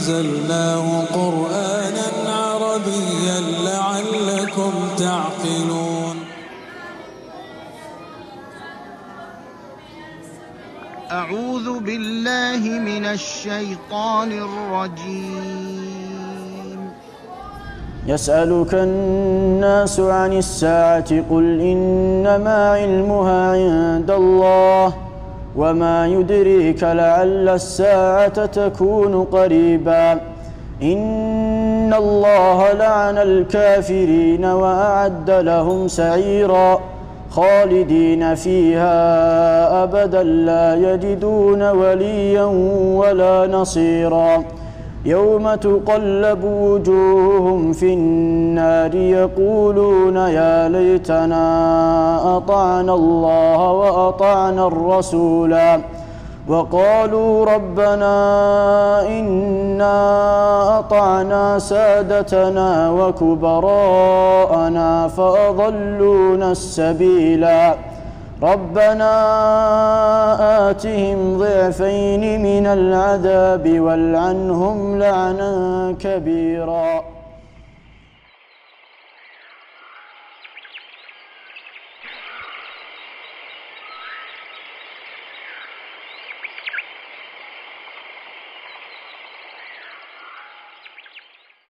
أنزلناه قرآنا عربيا لعلكم تعقلون. أعوذ بالله من الشيطان الرجيم. يسألك الناس عن الساعة قل إنما علمها عند الله وما يدريك لعل الساعة تكون قريبا إن الله لعن الكافرين وأعد لهم سعيرا خالدين فيها أبدا لا يجدون وليا ولا نصيرا يوم تقلب وجوههم في النار يقولون يا ليتنا أطعنا الله وأطعنا الرسولا وقالوا ربنا إنا أطعنا سادتنا وكبراءنا فأضلونا السبيلا ربنا آتهم ضعفين من العذاب والعنهم لعنا كبيرا.